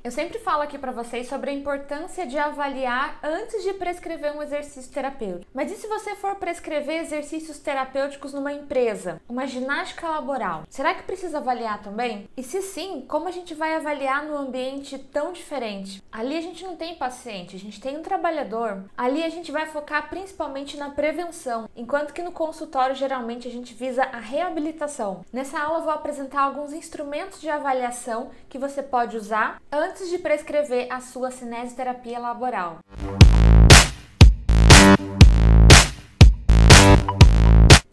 Eu sempre falo aqui para vocês sobre a importância de avaliar antes de prescrever um exercício terapêutico. Mas e se você for prescrever exercícios terapêuticos numa empresa, uma ginástica laboral? Será que precisa avaliar também? E se sim, como a gente vai avaliar num ambiente tão diferente? Ali a gente não tem paciente, a gente tem um trabalhador. Ali a gente vai focar principalmente na prevenção, enquanto que no consultório geralmente a gente visa a reabilitação. Nessa aula eu vou apresentar alguns instrumentos de avaliação que você pode usar antes de prescrever a sua cinesioterapia laboral.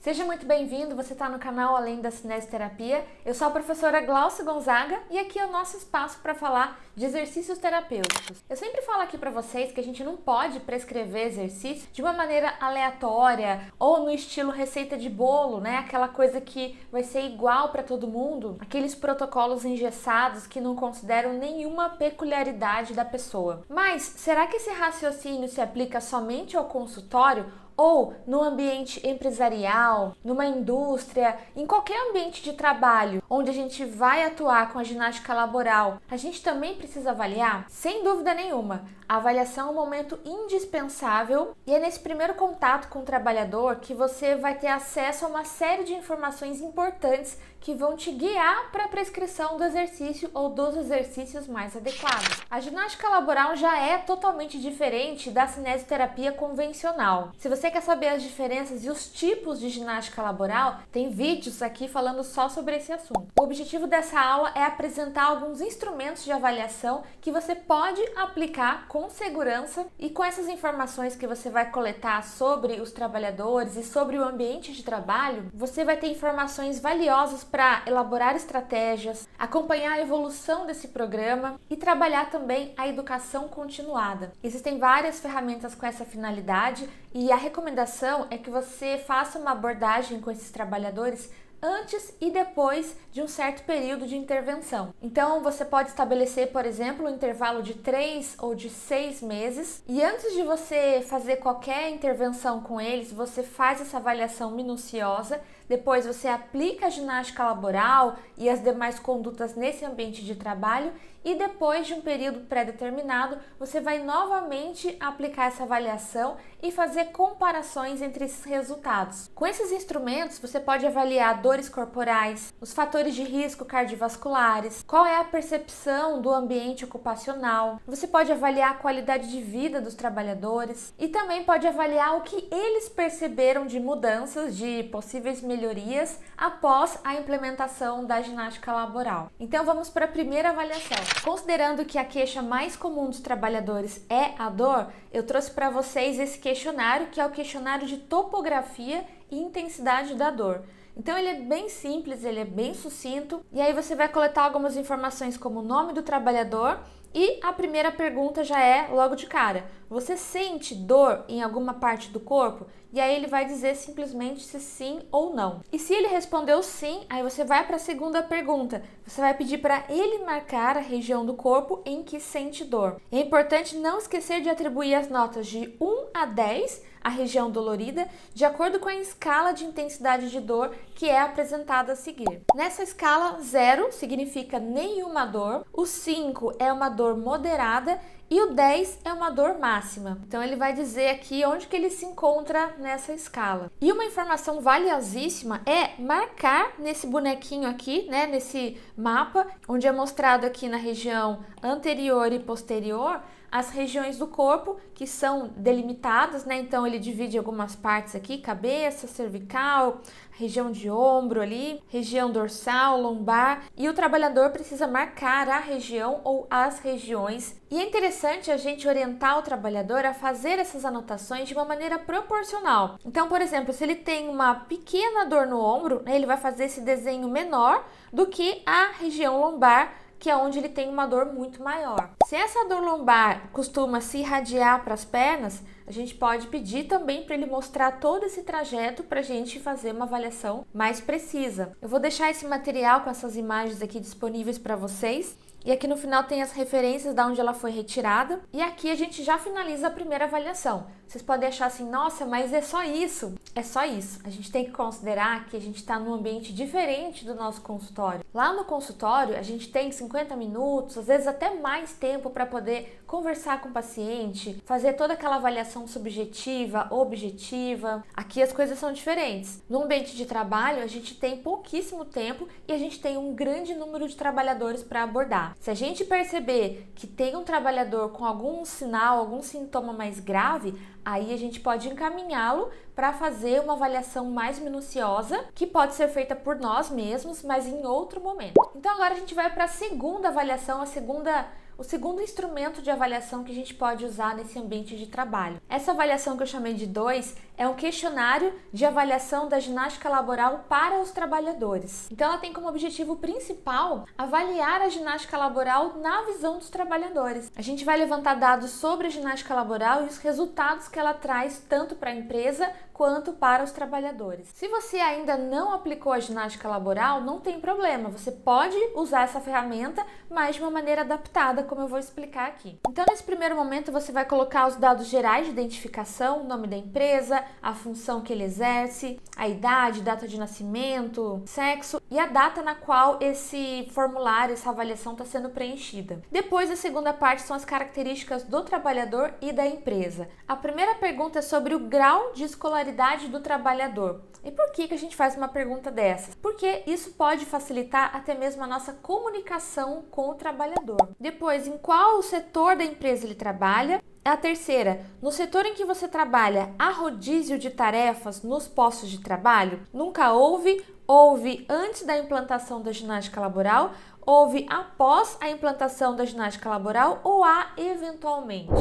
Seja muito bem-vindo, você está no canal Além da Cinesioterapia. Eu sou a professora Glaucia Gonzaga e aqui é o nosso espaço para falar de exercícios terapêuticos. Eu sempre falo aqui para vocês que a gente não pode prescrever exercício de uma maneira aleatória ou no estilo receita de bolo, né? Aquela coisa que vai ser igual para todo mundo, aqueles protocolos engessados que não consideram nenhuma peculiaridade da pessoa. Mas será que esse raciocínio se aplica somente ao consultório? Ou no ambiente empresarial, numa indústria, em qualquer ambiente de trabalho onde a gente vai atuar com a ginástica laboral, a gente também precisa avaliar? Sem dúvida nenhuma, a avaliação é um momento indispensável e é nesse primeiro contato com o trabalhador que você vai ter acesso a uma série de informações importantes que vão te guiar para a prescrição do exercício ou dos exercícios mais adequados. A ginástica laboral já é totalmente diferente da cinesioterapia convencional. Se você quer saber as diferenças e os tipos de ginástica laboral, tem vídeos aqui falando só sobre esse assunto. O objetivo dessa aula é apresentar alguns instrumentos de avaliação que você pode aplicar com segurança, e com essas informações que você vai coletar sobre os trabalhadores e sobre o ambiente de trabalho, você vai ter informações valiosas para elaborar estratégias, acompanhar a evolução desse programa e trabalhar também a educação continuada. Existem várias ferramentas com essa finalidade e a recomendação é que você faça uma abordagem com esses trabalhadores antes e depois de um certo período de intervenção. Então você pode estabelecer, por exemplo, um intervalo de 3 ou de 6 meses e antes de você fazer qualquer intervenção com eles, você faz essa avaliação minuciosa, depois você aplica a ginástica laboral e as demais condutas nesse ambiente de trabalho e depois de um período pré-determinado, você vai novamente aplicar essa avaliação e fazer comparações entre esses resultados. Com esses instrumentos, você pode avaliar dores corporais, os fatores de risco cardiovasculares, qual é a percepção do ambiente ocupacional, você pode avaliar a qualidade de vida dos trabalhadores e também pode avaliar o que eles perceberam de mudanças, de possíveis melhorias após a implementação da ginástica laboral. Então vamos para a primeira avaliação. Considerando que a queixa mais comum dos trabalhadores é a dor, eu trouxe para vocês esse questionário, que é o questionário de topografia e intensidade da dor. Então ele é bem simples, ele é bem sucinto, e aí você vai coletar algumas informações como o nome do trabalhador, e a primeira pergunta já é logo de cara: você sente dor em alguma parte do corpo? E aí ele vai dizer simplesmente se sim ou não. E se ele respondeu sim, aí você vai para a segunda pergunta. Você vai pedir para ele marcar a região do corpo em que sente dor. É importante não esquecer de atribuir as notas de 1 a 10 à região dolorida, de acordo com a escala de intensidade de dor que é apresentada a seguir. Nessa escala, 0 significa nenhuma dor, o 5 é uma dor moderada e o 10 é uma dor máxima. Então ele vai dizer aqui onde que ele se encontra nessa escala. E uma informação valiosíssima é marcar nesse bonequinho aqui, né, nesse mapa, onde é mostrado aqui na região anterior e posterior, as regiões do corpo que são delimitadas, né? Então ele divide algumas partes aqui: cabeça, cervical, região de ombro ali, região dorsal, lombar, e o trabalhador precisa marcar a região ou as regiões. E é interessante a gente orientar o trabalhador a fazer essas anotações de uma maneira proporcional. Então, por exemplo, se ele tem uma pequena dor no ombro, né, ele vai fazer esse desenho menor do que a região lombar, que é onde ele tem uma dor muito maior. Se essa dor lombar costuma se irradiar para as pernas, a gente pode pedir também para ele mostrar todo esse trajeto para a gente fazer uma avaliação mais precisa. Eu vou deixar esse material com essas imagens aqui disponíveis para vocês. E aqui no final tem as referências de onde ela foi retirada. E aqui a gente já finaliza a primeira avaliação. Vocês podem achar assim, nossa, mas é só isso? É só isso. A gente tem que considerar que a gente está num ambiente diferente do nosso consultório. Lá no consultório, a gente tem 50 minutos, às vezes até mais tempo para poder conversar com o paciente, fazer toda aquela avaliação subjetiva, objetiva. Aqui as coisas são diferentes. No ambiente de trabalho, a gente tem pouquíssimo tempo e a gente tem um grande número de trabalhadores para abordar. Se a gente perceber que tem um trabalhador com algum sinal, algum sintoma mais grave, aí a gente pode encaminhá-lo para fazer uma avaliação mais minuciosa, que pode ser feita por nós mesmos, mas em outro momento. Então agora a gente vai para a segunda avaliação, o segundo instrumento de avaliação que a gente pode usar nesse ambiente de trabalho. Essa avaliação que eu chamei de 2 é um questionário de avaliação da ginástica laboral para os trabalhadores. Então ela tem como objetivo principal avaliar a ginástica laboral na visão dos trabalhadores. A gente vai levantar dados sobre a ginástica laboral e os resultados que ela traz tanto para a empresa quanto para os trabalhadores. Se você ainda não aplicou a ginástica laboral, não tem problema, você pode usar essa ferramenta, mas de uma maneira adaptada, como eu vou explicar aqui. Então, nesse primeiro momento, você vai colocar os dados gerais de identificação, o nome da empresa, a função que ele exerce, a idade, data de nascimento, sexo e a data na qual esse formulário, essa avaliação está sendo preenchida. Depois, a segunda parte são as características do trabalhador e da empresa. A primeira pergunta é sobre o grau de escolaridade do trabalhador. E por que a gente faz uma pergunta dessas? Porque isso pode facilitar até mesmo a nossa comunicação com o trabalhador. Depois, em qual setor da empresa ele trabalha? A terceira, no setor em que você trabalha, há rodízio de tarefas nos postos de trabalho? Nunca houve? Houve antes da implantação da ginástica laboral? Houve após a implantação da ginástica laboral ou há eventualmente?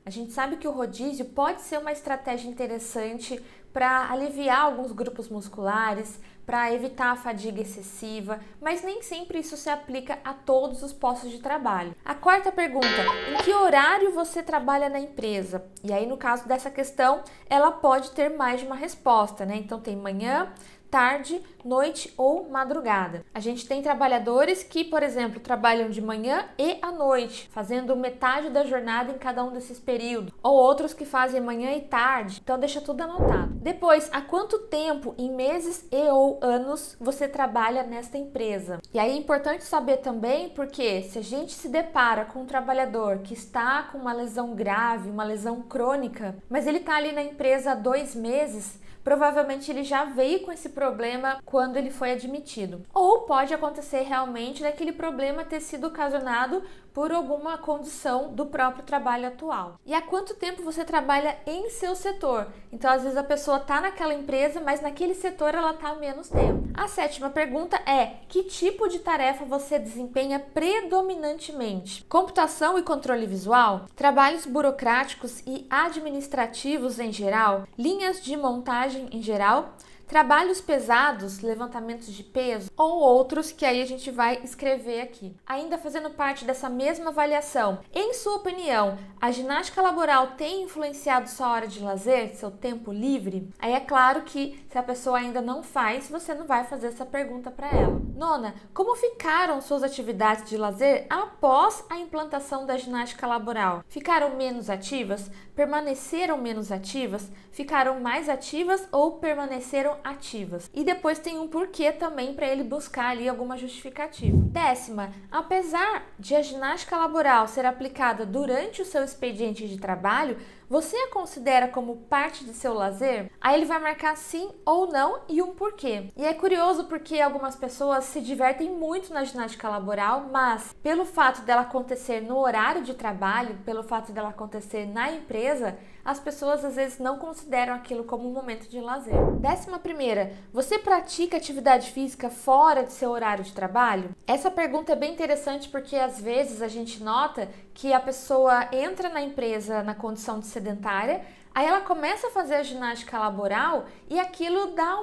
A gente sabe que o rodízio pode ser uma estratégia interessante para aliviar alguns grupos musculares, para evitar a fadiga excessiva, mas nem sempre isso se aplica a todos os postos de trabalho. A quarta pergunta, em que horário você trabalha na empresa? E aí, no caso dessa questão, ela pode ter mais de uma resposta, né? Então tem manhã, tarde, noite ou madrugada. A gente tem trabalhadores que, por exemplo, trabalham de manhã e à noite, fazendo metade da jornada em cada um desses períodos, ou outros que fazem manhã e tarde. Então deixa tudo anotado. Depois, há quanto tempo em meses e ou anos você trabalha nesta empresa? E aí é importante saber também, porque se a gente se depara com um trabalhador que está com uma lesão grave, uma lesão crônica, mas ele está ali na empresa há 2 meses, provavelmente ele já veio com esse problema quando ele foi admitido. Ou pode acontecer realmente daquele problema ter sido ocasionado por alguma condição do próprio trabalho atual. E há quanto tempo você trabalha em seu setor? Então, às vezes a pessoa está naquela empresa, mas naquele setor ela está há menos tempo. A sétima pergunta é: que tipo de tarefa você desempenha predominantemente? Computação e controle visual? Trabalhos burocráticos e administrativos em geral? Linhas de montagem em geral? Trabalhos pesados, levantamentos de peso ou outros que aí a gente vai escrever aqui. Ainda fazendo parte dessa mesma avaliação, em sua opinião, a ginástica laboral tem influenciado sua hora de lazer, seu tempo livre? Aí é claro que se a pessoa ainda não faz, você não vai fazer essa pergunta para ela. Nona, como ficaram suas atividades de lazer após a implantação da ginástica laboral? Ficaram menos ativas? Permaneceram menos ativas? Ficaram mais ativas ou permaneceram ativas? E depois tem um porquê também para ele buscar ali alguma justificativa. Décima, apesar de a ginástica laboral ser aplicada durante o seu expediente de trabalho, você a considera como parte de seu lazer? Aí ele vai marcar sim ou não e um porquê. E é curioso porque algumas pessoas se divertem muito na ginástica laboral, mas pelo fato dela acontecer no horário de trabalho, pelo fato dela acontecer na empresa, as pessoas às vezes não consideram aquilo como um momento de lazer. 11ª, você pratica atividade física fora de seu horário de trabalho? Essa pergunta é bem interessante porque às vezes a gente nota que a pessoa entra na empresa na condição de sedentária, Aí ela começa a fazer a ginástica laboral e aquilo dá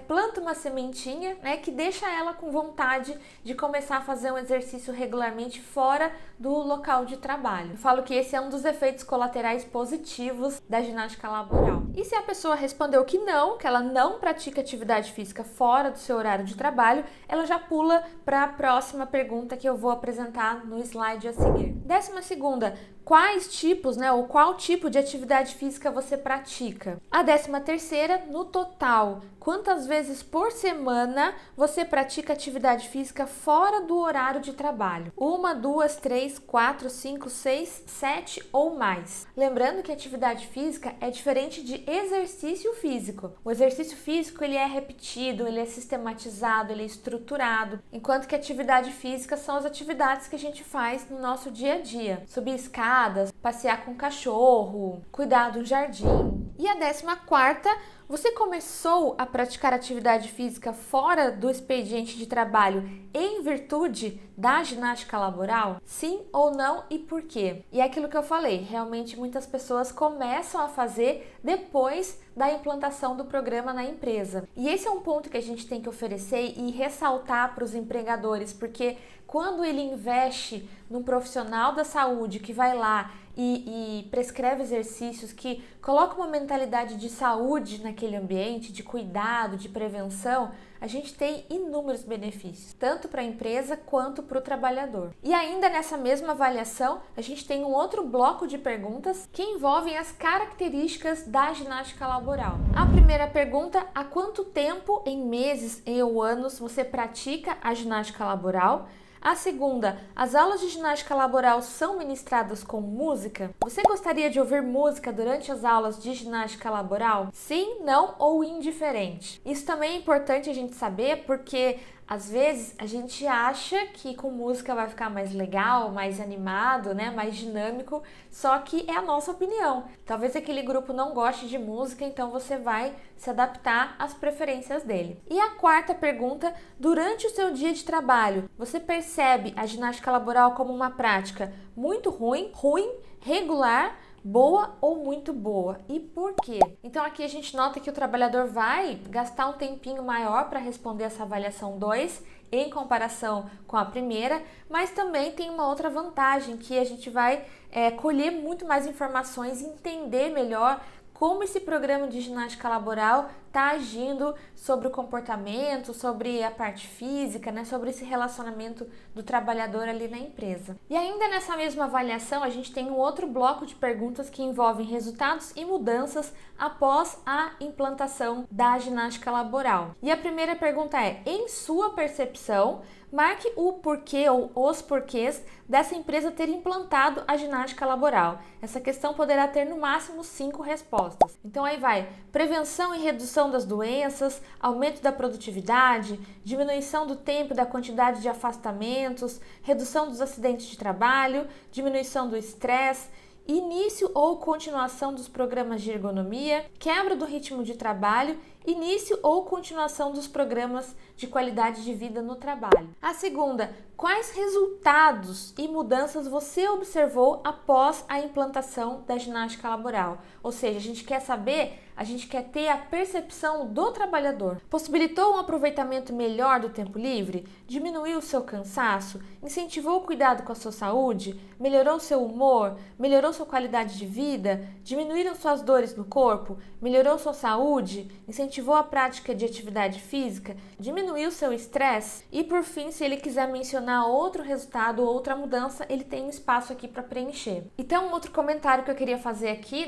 planta uma sementinha, né, que deixa ela com vontade de começar a fazer um exercício regularmente fora do local de trabalho. Eu falo que esse é um dos efeitos colaterais positivos da ginástica laboral. E se a pessoa respondeu que ela não pratica atividade física fora do seu horário de trabalho, ela já pula para a próxima pergunta que eu vou apresentar no slide a seguir. 12ª, quais tipos, ou qual tipo de atividade física você pratica? A 13ª, no total, quantas vezes por semana você pratica atividade física fora do horário de trabalho? 1, 2, 3, 4, 5, 6, 7 ou mais. Lembrando que atividade física é diferente de exercício físico. O exercício físico ele é repetido, ele é sistematizado, ele é estruturado, enquanto que atividade física são as atividades que a gente faz no nosso dia a dia. Subir escadas, passear com o cachorro, cuidar do jardim. E a 14ª, você começou a praticar atividade física fora do expediente de trabalho em virtude da ginástica laboral? Sim ou não e por quê? E é aquilo que eu falei, realmente muitas pessoas começam a fazer depois da implantação do programa na empresa. E esse é um ponto que a gente tem que oferecer e ressaltar para os empregadores, porque quando ele investe num profissional da saúde que vai lá e prescreve exercícios, que coloca uma mentalidade de saúde naquele ambiente, de cuidado, de prevenção, a gente tem inúmeros benefícios, tanto para a empresa quanto para o trabalhador. E ainda nessa mesma avaliação, a gente tem um outro bloco de perguntas que envolvem as características da ginástica laboral. A primeira pergunta: há quanto tempo, em meses ou anos, você pratica a ginástica laboral? A segunda: as aulas de ginástica laboral são ministradas com música? Você gostaria de ouvir música durante as aulas de ginástica laboral? Sim, não ou indiferente? Isso também é importante a gente saber, porque às vezes a gente acha que com música vai ficar mais legal, mais animado, mais dinâmico, só que é a nossa opinião. Talvez aquele grupo não goste de música, então você vai se adaptar às preferências dele. E a quarta pergunta: durante o seu dia de trabalho, você percebe a ginástica laboral como uma prática muito ruim, regular, boa ou muito boa? E por quê? Então aqui a gente nota que o trabalhador vai gastar um tempinho maior para responder essa avaliação 2 em comparação com a primeira, mas também tem uma outra vantagem, que a gente vai colher muito mais informações e entender melhor como esse programa de ginástica laboral está agindo sobre o comportamento, sobre a parte física, sobre esse relacionamento do trabalhador ali na empresa. E ainda nessa mesma avaliação, a gente tem um outro bloco de perguntas que envolvem resultados e mudanças após a implantação da ginástica laboral. E a primeira pergunta é: em sua percepção, marque o porquê ou os porquês dessa empresa ter implantado a ginástica laboral. Essa questão poderá ter no máximo 5 respostas. Então aí vai: prevenção e redução das doenças, aumento da produtividade, diminuição do tempo e da quantidade de afastamentos, redução dos acidentes de trabalho, diminuição do estresse, início ou continuação dos programas de ergonomia, quebra do ritmo de trabalho, início ou continuação dos programas de qualidade de vida no trabalho. A segunda: quais resultados e mudanças você observou após a implantação da ginástica laboral? Ou seja, a gente quer saber, a gente quer ter a percepção do trabalhador. Possibilitou um aproveitamento melhor do tempo livre? Diminuiu o seu cansaço? Incentivou o cuidado com a sua saúde? Melhorou seu humor? Melhorou sua qualidade de vida? Diminuíram suas dores no corpo? Melhorou sua saúde? Incentivou a prática de atividade física? Diminuiu seu estresse? E por fim, se ele quiser mencionar outro resultado, outra mudança, ele tem um espaço aqui para preencher. Então, um outro comentário que eu queria fazer aqui,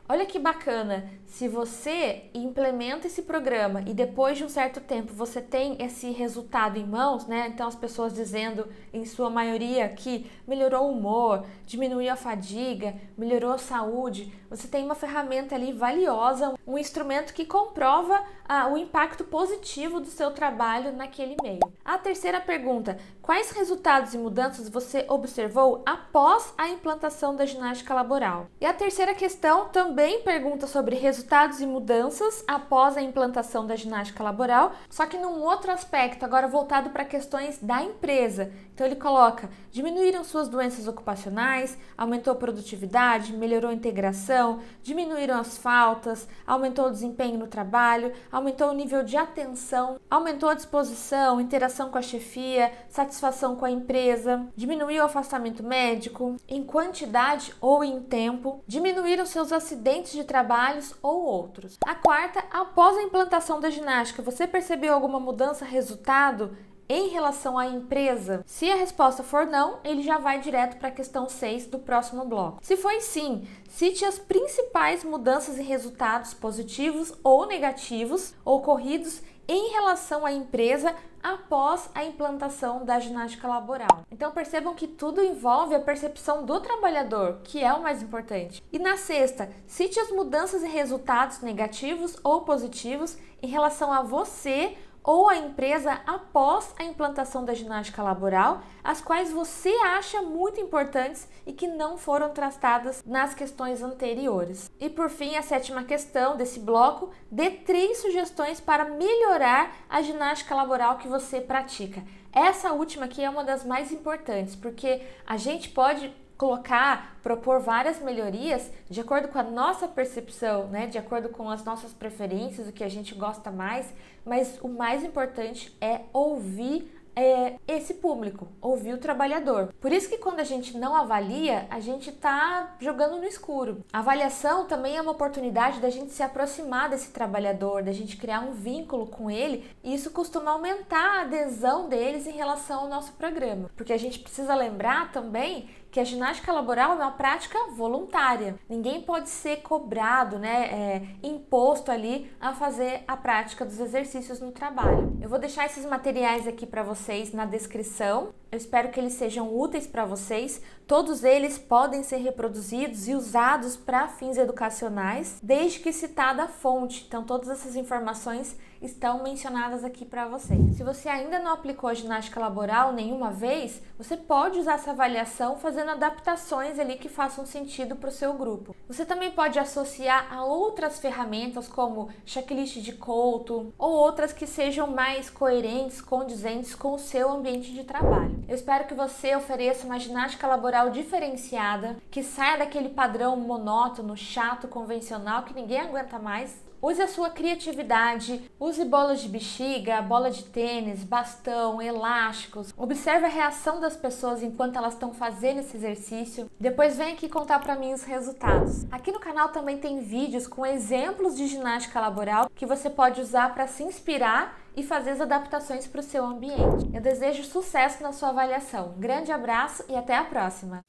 olha que bacana, se você implementa esse programa e depois de um certo tempo você tem esse resultado em mãos, então as pessoas dizendo, em sua maioria, que melhorou o humor, diminuiu a fadiga, melhorou a saúde, você tem uma ferramenta ali valiosa, um instrumento que comprova o impacto positivo do seu trabalho naquele meio. A terceira pergunta: quais resultados e mudanças você observou após a implantação da ginástica laboral? E a terceira questão também pergunta sobre resultados e mudanças após a implantação da ginástica laboral, só que num outro aspecto, agora voltado para questões da empresa. Então ele coloca: diminuíram suas doenças ocupacionais, aumentou a produtividade, melhorou a integração, diminuíram as faltas, aumentou o desempenho no trabalho, aumentou o nível de atenção, aumentou a disposição, interação com a chefia, satisfação com a empresa, diminuiu o afastamento médico, em quantidade ou em tempo, diminuíram seus acidentes de trabalhos ou outros. A quarta, após a implantação da ginástica, você percebeu alguma mudança, resultado em relação à empresa? Se a resposta for não, ele já vai direto para a questão 6 do próximo bloco. Se foi sim, cite as principais mudanças e resultados positivos ou negativos ocorridos em relação à empresa após a implantação da ginástica laboral. Então percebam que tudo envolve a percepção do trabalhador, que é o mais importante. E na sexta, cite as mudanças e resultados negativos ou positivos em relação a você ou a empresa após a implantação da ginástica laboral, as quais você acha muito importantes e que não foram tratadas nas questões anteriores. E por fim, a sétima questão desse bloco: dê 3 sugestões para melhorar a ginástica laboral que você pratica. Essa última aqui é uma das mais importantes, porque a gente pode propor várias melhorias de acordo com a nossa percepção, né? De acordo com as nossas preferências, o que a gente gosta mais, mas o mais importante é ouvir esse público, ouvir o trabalhador. Por isso que quando a gente não avalia, a gente tá jogando no escuro. A avaliação também é uma oportunidade da gente se aproximar desse trabalhador, da gente criar um vínculo com ele, e isso costuma aumentar a adesão deles em relação ao nosso programa. Porque a gente precisa lembrar também que a ginástica laboral é uma prática voluntária. Ninguém pode ser cobrado, imposto ali a fazer a prática dos exercícios no trabalho. Eu vou deixar esses materiais aqui para vocês na descrição. Eu espero que eles sejam úteis para vocês. Todos eles podem ser reproduzidos e usados para fins educacionais, desde que citada a fonte. Então, todas essas informações estão mencionadas aqui para vocês. Se você ainda não aplicou a ginástica laboral nenhuma vez, você pode usar essa avaliação fazendo adaptações ali que façam sentido para o seu grupo. Você também pode associar a outras ferramentas como checklist de Couto ou outras que sejam mais coerentes, condizentes com o seu ambiente de trabalho. Eu espero que você ofereça uma ginástica laboral diferenciada, que saia daquele padrão monótono, chato, convencional que ninguém aguenta mais. Use a sua criatividade, use bolas de bexiga, bola de tênis, bastão, elásticos. Observe a reação das pessoas enquanto elas estão fazendo esse exercício. Depois vem aqui contar para mim os resultados. Aqui no canal também tem vídeos com exemplos de ginástica laboral que você pode usar para se inspirar e fazer as adaptações para o seu ambiente. Eu desejo sucesso na sua avaliação. Um grande abraço e até a próxima!